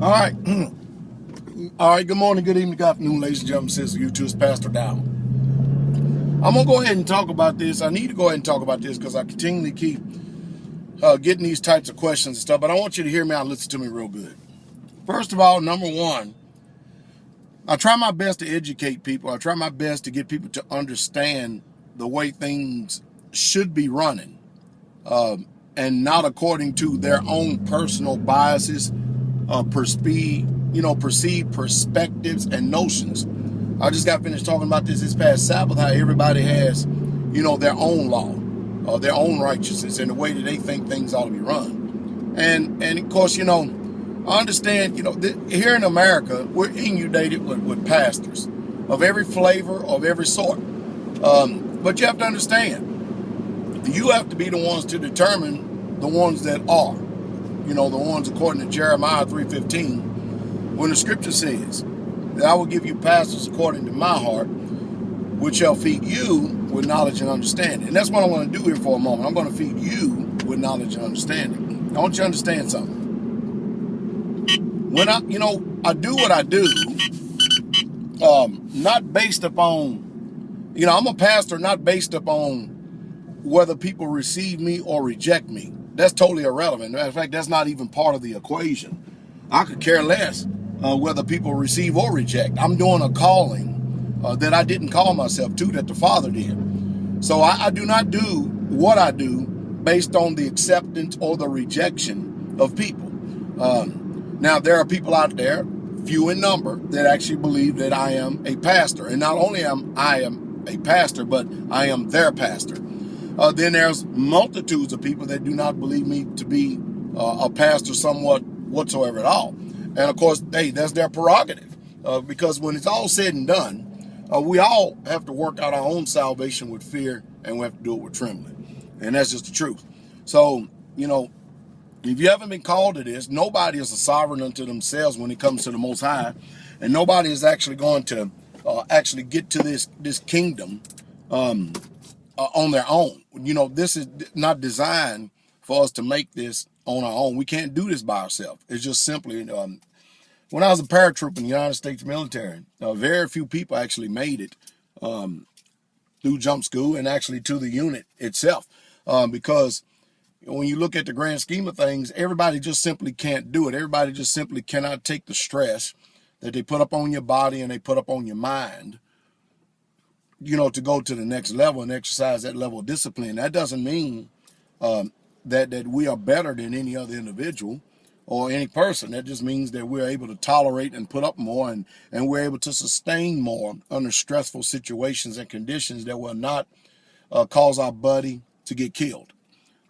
All right. All right. Good morning, good evening, good afternoon, ladies and gentlemen. Since you choose Pastordowell. I'm going to go ahead and talk about this. I need to go ahead and talk about this because I continually keep getting these types of questions and stuff, but I want you to hear me out and listen to me real good. First of all, number one, I try my best to educate people. I try my best to get people to understand the way things should be running, and not according to their own personal biases, perceived perspectives and notions. I just got finished talking about this past Sabbath, how everybody has, their own law, their own righteousness, and the way that they think things ought to be run. And of course, I understand, here in America, we're inundated with pastors of every flavor, of every sort. But you have to understand, you have to be the ones to determine the ones that are, the ones according to Jeremiah 3:15, when the scripture says that I will give you pastors according to my heart, which shall feed you with knowledge and understanding. And that's what I want to do here for a moment. I'm going to feed you with knowledge and understanding. I want you to understand something. When I do what I do, not based upon, I'm a pastor not based upon whether people receive me or reject me. That's totally irrelevant. In fact, that's not even part of the equation. I could care less whether people receive or reject. I'm doing a calling that I didn't call myself to, that the Father did. So I do not do what I do based on the acceptance or the rejection of people. Now, there are people out there, few in number, that actually believe that I am a pastor. And not only am I a pastor, but I am their pastor. Then there's multitudes of people that do not believe me to be a pastor somewhat whatsoever at all. And of course, that's their prerogative. Because when it's all said and done, we all have to work out our own salvation with fear, and we have to do it with trembling. And that's just the truth. So, if you haven't been called to this, nobody is a sovereign unto themselves when it comes to the Most High. And nobody is actually going to actually get to this kingdom on their own. This is not designed for us to make this on our own. We can't do this by ourselves. It's just simply, when I was a paratrooper in the United States military, very few people actually made it through jump school and actually to the unit itself. Because when you look at the grand scheme of things, everybody just simply can't do it. Everybody just simply cannot take the stress that they put up on your body and they put up on your mind, to go to the next level and exercise that level of discipline. That doesn't mean that we are better than any other individual or any person. That just means that we're able to tolerate and put up more, and we're able to sustain more under stressful situations and conditions that will not cause our buddy to get killed.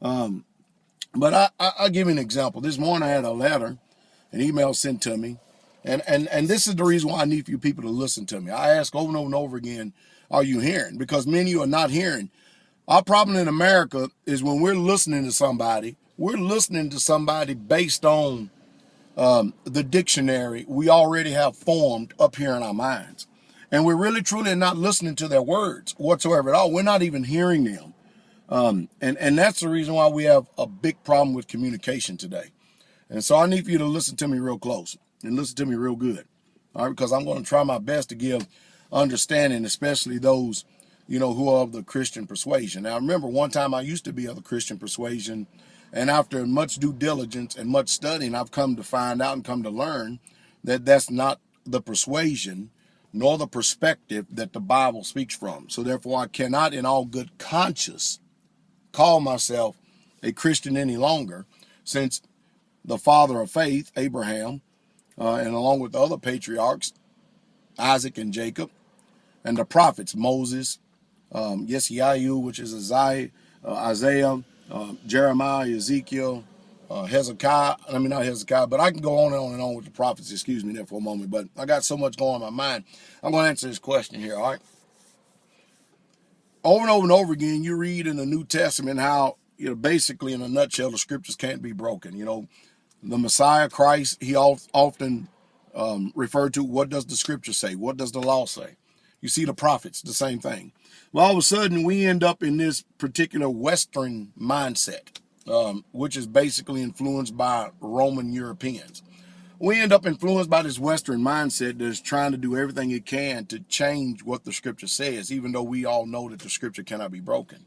But I'll give you an example. This morning I had an email sent to me, and this is the reason why I need for you people to listen to me. I ask over and over and over again, are you hearing? Because many of you are not hearing. Our problem in America is when we're listening to somebody, we're listening to somebody based on the dictionary we already have formed up here in our minds. And we're really truly not listening to their words whatsoever at all. We're not even hearing them. And that's the reason why we have a big problem with communication today. And so I need for you to listen to me real close and listen to me real good. All right, because I'm going to try my best to give understanding, especially those, who are of the Christian persuasion. Now, remember, one time I used to be of the Christian persuasion, and after much due diligence and much studying, I've come to find out and come to learn that that's not the persuasion nor the perspective that the Bible speaks from. So therefore, I cannot in all good conscience call myself a Christian any longer, since the father of faith, Abraham, and along with the other patriarchs, Isaac and Jacob, and the prophets, Moses, Yesaiah, which is Isaiah, Jeremiah, Ezekiel, Hezekiah. I mean, not Hezekiah, but I can go on and on and on with the prophets. Excuse me there for a moment, but I got so much going on in my mind. I'm going to answer this question here, all right? Over and over and over again, you read in the New Testament how, basically in a nutshell, the scriptures can't be broken. The Messiah, Christ, he often referred to, what does the scripture say? What does the law say? You see the prophets, the same thing. Well, all of a sudden, we end up in this particular Western mindset, which is basically influenced by Roman Europeans. we end up influenced by this Western mindset that's trying to do everything it can to change what the scripture says, even though we all know that the scripture cannot be broken.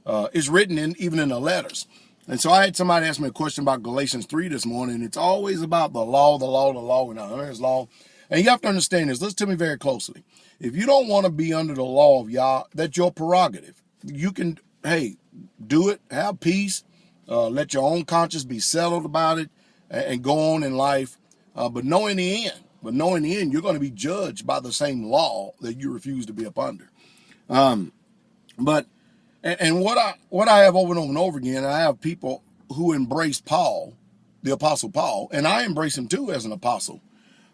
It's written even in the letters. And so I had somebody ask me a question about Galatians 3 this morning. It's always about the law, the law, the law, and there's law. And you have to understand this. Listen to me very closely. If you don't want to be under the law of Yah, that's your prerogative. You can, hey, do it, have peace, let your own conscience be settled about it, and go on in life. But know in the end, you're going to be judged by the same law that you refuse to be up under. But what I have over and over and over again, I have people who embrace Paul, the Apostle Paul, and I embrace him too as an apostle.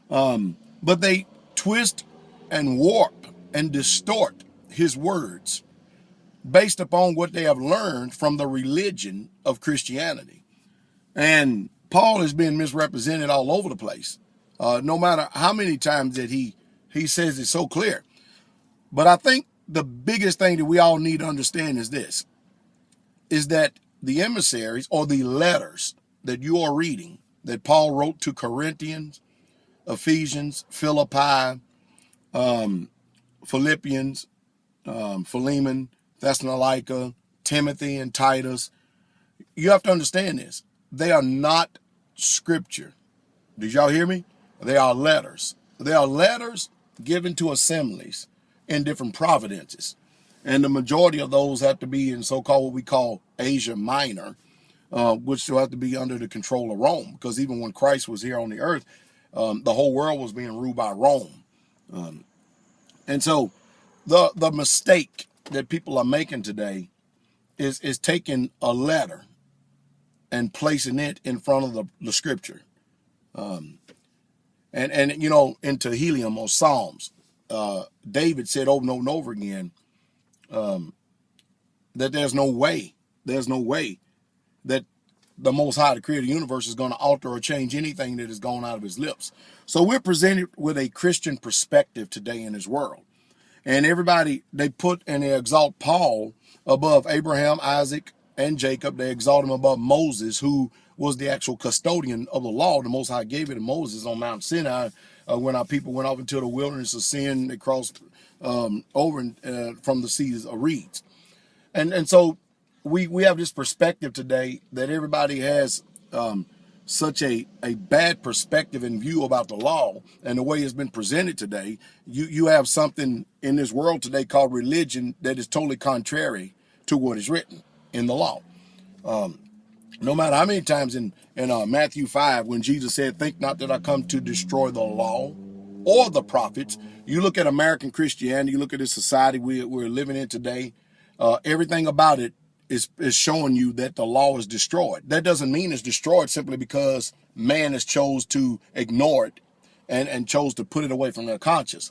But they twist and warp and distort his words based upon what they have learned from the religion of Christianity. And Paul is being misrepresented all over the place, no matter how many times that he says it's so clear. But I think the biggest thing that we all need to understand is this, is that the emissaries or the letters that you are reading that Paul wrote to Corinthians, Ephesians, Philippi, Philippians, Philemon, Thessalonica, Timothy, and Titus, you have to understand this. They are not scripture. Did y'all hear me? They are letters. They are letters given to assemblies in different providences. And the majority of those have to be in so-called what we call Asia Minor, which will have to be under the control of Rome. Because even when Christ was here on the earth, the whole world was being ruled by Rome. And so the mistake that people are making today is taking a letter and placing it in front of the scripture. And you know, in Tehillim or Psalms, David said over and over and over again that there's no way that the Most High, the creator of the universe, is going to alter or change anything that has gone out of his lips. So we're presented with a Christian perspective today in this world. And everybody, they put and they exalt Paul above Abraham, Isaac, and Jacob. They exalt him above Moses, who was the actual custodian of the law. The Most High gave it to Moses on Mount Sinai when our people went off into the wilderness of sin. They crossed over from the seas of reeds. And so we have this perspective today that everybody has such a bad perspective and view about the law and the way it's been presented today. You have something in this world today called religion that is totally contrary to what is written in the law. No matter how many times in Matthew 5, when Jesus said, "Think not that I come to destroy the law or the prophets." You look at American Christianity, you look at this society we're living in today, everything about it is showing you that the law is destroyed. That doesn't mean it's destroyed simply because man has chose to ignore it and chose to put it away from their conscience.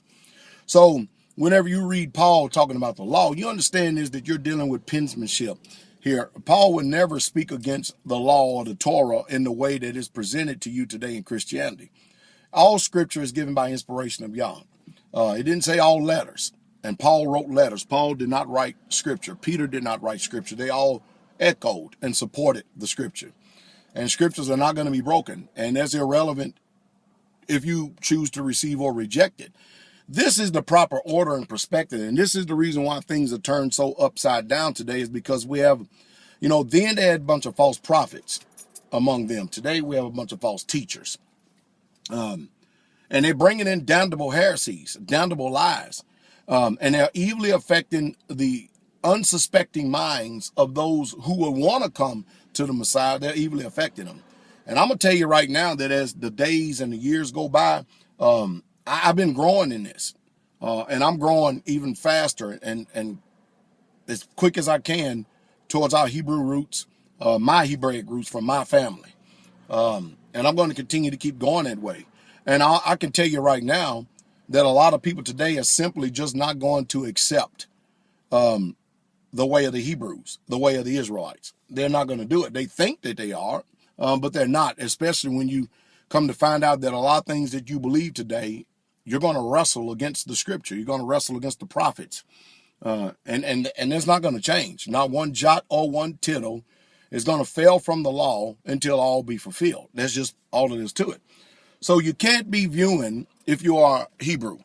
So whenever you read Paul talking about the law, you understand is that you're dealing with penmanship here. Paul would never speak against the law or the Torah in the way that is presented to you today in Christianity. All scripture is given by inspiration of Yah. It didn't say all letters. And Paul wrote letters. Paul did not write scripture. Peter did not write scripture. They all echoed and supported the scripture. And scriptures are not going to be broken. And that's irrelevant if you choose to receive or reject it. This is the proper order and perspective. And this is the reason why things are turned so upside down today, is because we have, then they had a bunch of false prophets among them. Today we have a bunch of false teachers. And they're bringing in damnable heresies, damnable lies. And they're evilly affecting the unsuspecting minds of those who will want to come to the Messiah. They're evilly affecting them. And I'm going to tell you right now that as the days and the years go by, I've been growing in this. And I'm growing even faster and as quick as I can towards our Hebrew roots, my Hebraic roots from my family. And I'm going to continue to keep going that way. And I can tell you right now that a lot of people today are simply just not going to accept the way of the Hebrews, the way of the Israelites. They're not going to do it. They think that they are, but they're not, especially when you come to find out that a lot of things that you believe today, you're going to wrestle against the scripture. You're going to wrestle against the prophets. And it's not going to change. Not one jot or one tittle is going to fail from the law until all be fulfilled. That's just all it is to it. So you can't be viewing, if you are Hebrew,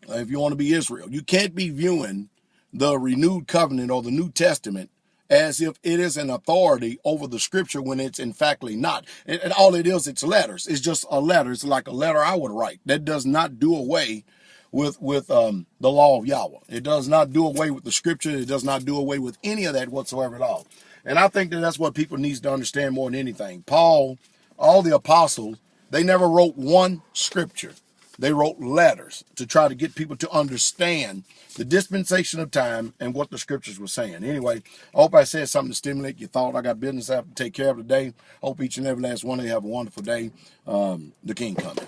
if you want to be Israel, you can't be viewing the renewed covenant or the New Testament as if it is an authority over the scripture when it's in factly not. And all it is, it's letters. It's just a letter. It's like a letter I would write. That does not do away with the law of Yahweh. It does not do away with the scripture. It does not do away with any of that whatsoever at all. And I think that that's what people need to understand more than anything. Paul, all the apostles, they never wrote one scripture. They wrote letters to try to get people to understand the dispensation of time and what the scriptures were saying. Anyway, I hope I said something to stimulate your thought. I got business I have to take care of today. Hope each and every last one of you have a wonderful day. The King coming.